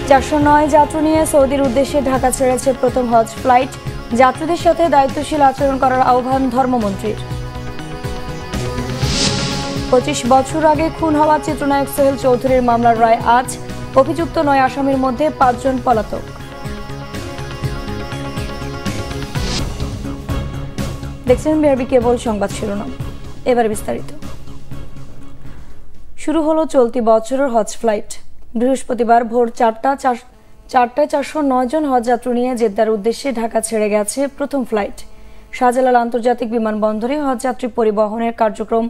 409 যাত্রী নিয়ে সৌদির উদ্দেশ্যে ঢাকা ছেড়েছে প্রথম হজ ফ্লাইট। যাত্রীদের সাথে দায়িত্বশীল আচরণ করার আহ্বান ধর্মমন্ত্রীর। 25 বছর আগে খুন হওয়া চিত্রনায়ক সোহেল চৌধুরীর মামলার রায় আজ। অভিযুক্ত 9 আসামির মধ্যে 5 জন পলাতক। দেখছেন বিআরবি কেবল সংবাদ শিরোনাম, এবার বিস্তারিত। শুরু হলো চলতি বছরের হজ ফ্লাইট। বৃহস্পতিবার ভোর 4টায় 409 জন হজযাত্রী নিয়ে জেদ্দার উদ্দেশ্যে ঢাকা ছেড়ে গেছে প্রথম ফ্লাইট। শাহজালাল আন্তর্জাতিক বিমানবন্দরে হজযাত্রী পরিবহনের কার্যক্রম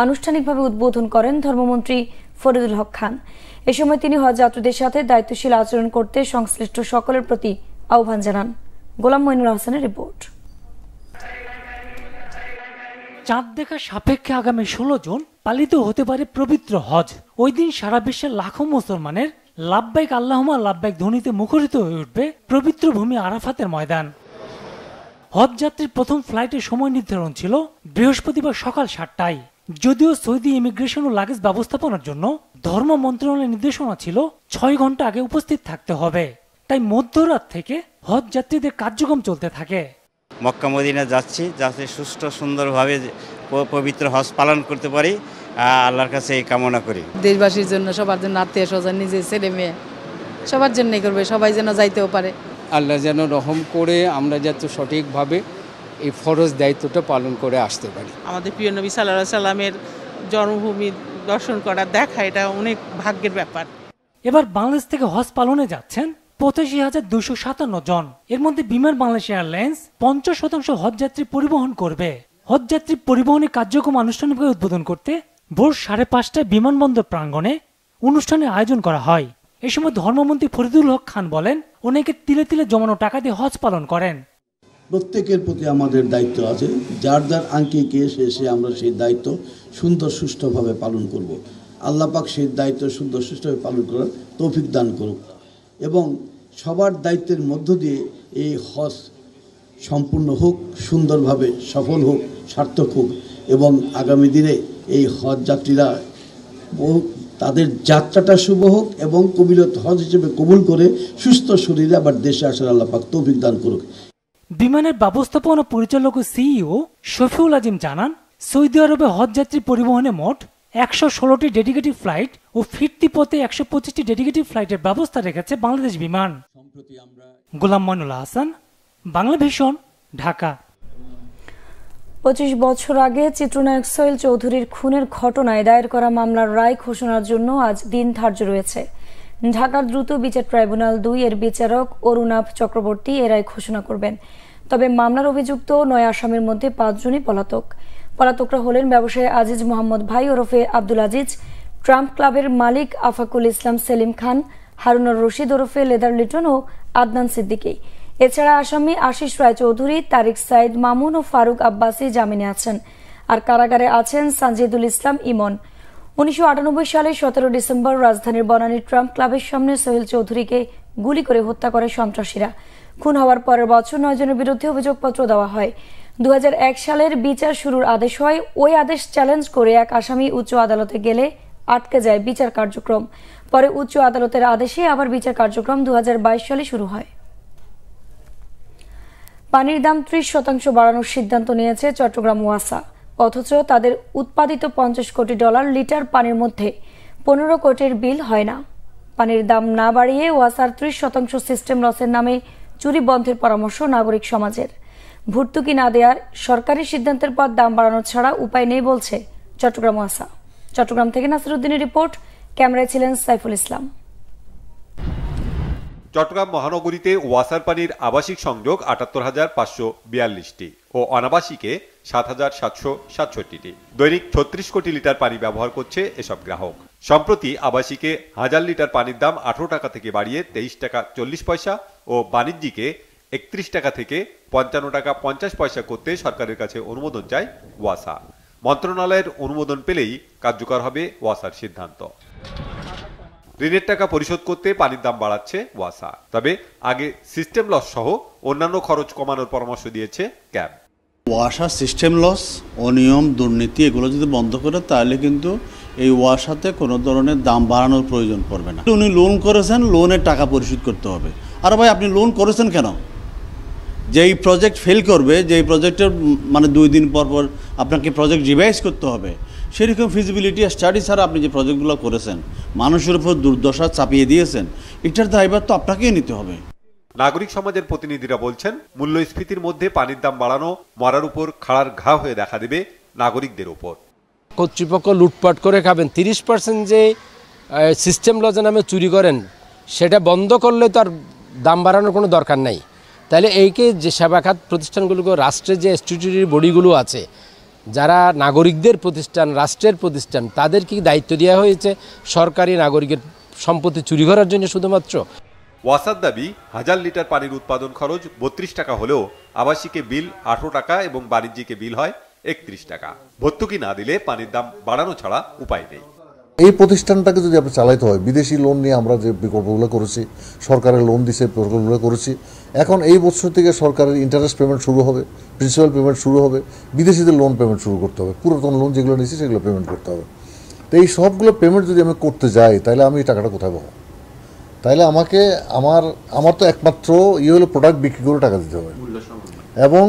আনুষ্ঠানিকভাবে উদ্বোধন করেন ধর্মমন্ত্রী ফরিদুল হক খান। এ সময় তিনি হজযাত্রীদের সাথে দায়িত্বশীল আচরণ করতে সংশ্লিষ্ট সকলের প্রতি আহ্বান জানান। গোলাম মইনুল হাসানের রিপোর্ট। চাঁদ দেখা সাপেক্ষে আগামী 16 জুন পালিত হতে পারে পবিত্র হজ। ওই দিন সারা বিশ্বের লাখো মুসলমানের লাব্বাইক আল্লাহুম্মা লাব্বাইক ধ্বনিতে মুখরিত হয়ে উঠবে পবিত্র ভূমি আরাফাতের ময়দান। হজ যাত্রীর প্রথম ফ্লাইটের সময় নির্ধারণ ছিল বৃহস্পতিবার সকাল 7টায়। যদিও সৌদি ইমিগ্রেশন ও লাগেজ ব্যবস্থাপনার জন্য ধর্ম মন্ত্রণালয়ের নির্দেশনা ছিল 6 ঘন্টা আগে উপস্থিত থাকতে হবে। তাই মধ্যরাত থেকে হজ যাত্রীদের কার্যক্রম চলতে থাকে। মক্কা মদিনা যাচ্ছি, যাতে সুষ্ঠু সুন্দরভাবে পবিত্র হজ পালন করতে পারি, আল্লাহর কাছে এই কামনা করি। দেশবাসীর জন্য, সবার জন্য, আত্মীয় স্বজন, নিজের ছেলে মেয়ে সবার জন্যই করবে, সবাই যেন যাইতেও পারে। আল্লাহ যেন রহম করে আমরা যাতে সঠিকভাবে এই ফরজ দায়িত্বটা পালন করে আসতে পারি। আমাদের প্রিয় নবী সাল্লাল্লাহু আলাইহি সাল্লামের জন্মভূমি দর্শন করা, দেখা, এটা অনেক ভাগ্যের ব্যাপার। এবার বাংলাদেশ থেকে হজ পালনে যাচ্ছেন 85,257 জন। এর মধ্যে বিমান বাংলাদেশ এয়ারলাইন্স 50% হজযাত্রী পরিবহন করবে। হজযাত্রী পরিবহনের কার্যক্রম আনুষ্ঠানিকভাবে উদ্বোধন করতে ভোর 5:30টায় বিমানবন্দর প্রাঙ্গণে অনুষ্ঠানের আয়োজন করা হয়। এই সময় ধর্মমন্ত্রী ফরিদুল হক খান বলেন, অনেকে তিলে তিলে জমানো টাকা দিয়ে হজ পালন করেন। প্রত্যেকের প্রতি আমাদের দায়িত্ব আছে, যার যার আঙ্কিকে সে আমরা সেই দায়িত্ব সুন্দর সুষ্ঠুভাবে পালন করব। আল্লাহ পাক সেই দায়িত্ব সুন্দর সুষ্ঠুভাবে পালন করার তৌফিক দান করুক এবং সবার দায়িত্বের মধ্য দিয়ে এই হজ সম্পূর্ণ হোক, সুন্দরভাবে সফল হোক, সার্থক হোক এবং আগামী দিনে এই হজ যাত্রীরা তাদের যাত্রাটা শুভ হোক এবং কবিলত হজ হিসেবে কবুল করে সুস্থ শরীরে আবার দেশে আসার আল্লাহ পাক তৌফিক দান করুক। বিমানের ব্যবস্থাপনা পরিচালক ও সিইও শফিউল আজিম জানান, সৌদি আরবে হজযাত্রী পরিবহনে মোট 116টি ডেডিকেটেড ফ্লাইট ও ফিরতি পথে 125টি ডেডিকেটেড ফ্লাইটের ব্যবস্থা রেখেছে বাংলাদেশ বিমান। গোলাম মইনুল হাসান, বাংলা ভিশন, ঢাকা। 25 বছর আগে চিত্রনায়ক সোহেল চৌধুরীর খুনের ঘটনায় দায়ের করা মামলার রায় ঘোষণার জন্য আজ দিন ধার্য রয়েছে। ঢাকার দ্রুত বিচার ট্রাইব্যুনাল 2 এর বিচারক অরুণাভ চক্রবর্তী এ রায় ঘোষণা করবেন। তবে মামলার অভিযুক্ত 9 আসামির মধ্যে 5 জনই পলাতক। পলাতকরা হলেন ব্যবসায়ী আজিজ মোহাম্মদ ভাই ওরফে আব্দুল আজিজ, ট্রাম্প ক্লাবের মালিক আফাকুল ইসলাম সেলিম খান, হারুনুর রশিদ ওরফে লেদার লিটন ও আদনান সিদ্দিকী। এছাড়া আসামি আশিস রায় চৌধুরী, তারিক সাইদ মামুন ও ফারুক আব্বাসী জামিনে আছেন। আর কারাগারে আছেন সানজিদুল ইসলাম ইমন। 1998 সালে 17 ডিসেম্বর রাজধানীর বনানী ট্রাম্প ক্লাবের সামনে সোহেল চৌধুরীকে গুলি করে হত্যা করে সন্ত্রাসীরা। খুন হওয়ার পরের বছর 9 জনের বিরুদ্ধে অভিযোগপত্র দেওয়া হয়। 2001 সালের বিচার শুরুর আদেশ হয়। ওই আদেশ চ্যালেঞ্জ করে এক আসামি উচ্চ আদালতে গেলে আটকে যায় বিচার কার্যক্রম। পরে উচ্চ আদালতের আদেশে আবার বিচার কার্যক্রম 2022 সালে শুরু হয়। পানির দাম 30% বাড়ানোর সিদ্ধান্ত নিয়েছে চট্টগ্রাম ওয়াসা। অথচ তাদের উৎপাদিত $50 কোটি লিটার পানির মধ্যে 15 কোটির বিল হয় না। পানির দাম না বাড়িয়ে ওয়াসার 30% সিস্টেম লসের নামে চুরি বন্ধের পরামর্শ নাগরিক সমাজের। ভর্তুকি না দেওয়ার সরকারি সিদ্ধান্তের পর দাম বাড়ানো ছাড়া উপায় নেই বলছে চট্টগ্রাম ওয়াসা। চট্টগ্রাম থেকে নাসির উদ্দিনের রিপোর্ট, ক্যামেরায় ছিলেন সাইফুল ইসলাম। চট্টগ্রাম মহানগরীতে ওয়াসার পানির আবাসিক সংযোগ ৭৮,৫৪২টি ও অনাবাসিকে ৭,৭৬৭টি। দৈনিক ৩৬ কোটি লিটার পানি ব্যবহার করছে এসব গ্রাহক। সম্প্রতি আবাসিকে 1000 লিটার পানির দাম 18 টাকা থেকে বাড়িয়ে 23 টাকা 40 পয়সা ও বাণিজ্যিকে 31 টাকা থেকে 55 টাকা 50 পয়সা করতে সরকারের কাছে অনুমোদন চায় ওয়াসা। মন্ত্রণালয়ের অনুমোদন পেলেই কার্যকর হবে ওয়াসার সিদ্ধান্ত। ঋণের টাকা পরিশোধ করতে পানির দাম বাড়াচ্ছে ওয়াসা। তবে আগে সিস্টেম লস সহ অন্যান্য খরচ কমানোর পরামর্শ দিয়েছে ক্যাব। ওয়াসা সিস্টেম লস, অনিয়ম, দুর্নীতি এগুলো যদি বন্ধ করে তাহলে কিন্তু এই ওয়াসাতে কোনো ধরনের দাম বাড়ানোর প্রয়োজন পড়বে না। উনি লোন করেছেন, লোনের টাকা পরিশোধ করতে হবে। আর ভাই আপনি লোন করেছেন কেন? যেই প্রজেক্ট ফেল করবে, যেই প্রজেক্টের মানে 2 দিন পর পর আপনাকে প্রজেক্ট রিভাইজ করতে হবে, সেরকম ফিজিবিলিটি স্টাডি ছাড়া আপনি যে প্রজেক্টগুলো করেছেন, মানুষের উপর দুর্দশা চাপিয়ে দিয়েছেন, এটার দায়ভার তো আপনাকেই নিতে হবে। নাগরিক সমাজের প্রতিনিধিরা বলছেন, মূল্যস্ফীতির মধ্যে পানির দাম বাড়ানো মরার উপর খাড়ার ঘা হয়ে দেখা দেবে নাগরিকদের উপর। কর্তৃপক্ষ লুটপাট করে খাবেন, 30% যে সিস্টেম লজে নামে চুরি করেন সেটা বন্ধ করলে তো আর দাম বাড়ানোর কোনো দরকার নাই। তাহলে এইকে যে সেবা খাত প্রতিষ্ঠানগুলোকে, রাষ্ট্রের যে স্ট্যাটুটরি বডিগুলো আছে, যারা নাগরিকদের প্রতিষ্ঠান, রাষ্ট্রের প্রতিষ্ঠান, তাদের কি দায়িত্ব দেওয়া হয়েছে সরকারি নাগরিকের সম্পত্তি চুরি করার জন্য শুধুমাত্র? ওয়াসার দাবি 1000 লিটার পানির উৎপাদন খরচ 32 টাকা হলেও আবাসিকে বিল 18 টাকা এবং বাণিজ্যিকে বিল হয় 31 টাকা। ভর্তুকি না দিলে পানির দাম বাড়ানো ছাড়া উপায় নেই। এই প্রতিষ্ঠানটাকে যদি আপনি চালাইতে হয়, বিদেশি লোন নিয়ে আমরা যে বিকল্পগুলো করেছি, সরকারের লোন দিছে, প্রকল্পগুলো করেছি, এখন এই বছর থেকে সরকারের ইন্টারেস্ট পেমেন্ট শুরু হবে, প্রিন্সিপাল পেমেন্ট শুরু হবে, বিদেশিদের লোন পেমেন্ট শুরু করতে হবে, পুরাতন লোন যেগুলো নিয়েছি সেগুলো পেমেন্ট করতে হবে। তো এই সবগুলো পেমেন্ট যদি আমি করতে যাই, তাহলে আমি এই টাকাটা কোথায় পাবো? তাইলে আমাকে আমার তো একমাত্র হলো প্রোডাক্ট বিক্রি করে টাকা দিতে হবে। এবং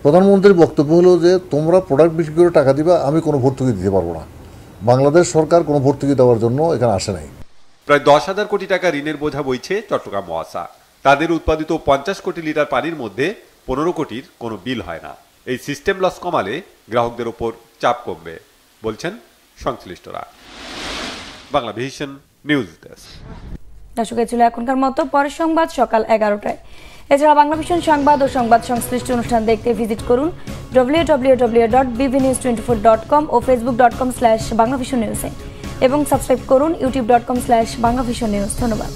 প্রধানমন্ত্রীর বক্তব্য হলো যে তোমরা প্রোডাক্ট বিক্রি করে টাকা দিবা, আমি কোনো ভর্তুকি দিতে পারবো না। বাংলাদেশ সরকার কোনো ভর্তুকি দেওয়ার জন্য এখানে আসে নাই। প্রায় 10,000 কোটি টাকা ঋণের বোঝা বইছে চট্টগ্রাম ওয়াসা। তাদের উৎপাদিত 50 কোটি লিটার পানির মধ্যে 15 কোটির কোনো বিল হয় না। এই সিস্টেম লস কমালে গ্রাহকদের উপর চাপ কমবে বলছেন সংশ্লিষ্টরা। Bangla vision news desk. দর্শক, ছিল এখনকার মতো। পরের সংবাদ সকাল 11টায়। এছাড়া বাংলা ভিশন সংবাদ ও সংবাদ সংশ্লিষ্ট অনুষ্ঠান দেখতে ভিজিট করুন www.bbnews24.com ও facebook.com/banglavisionnews এবং সাবস্ক্রাইব করুন youtube.com/banglavisionnews। ধন্যবাদ।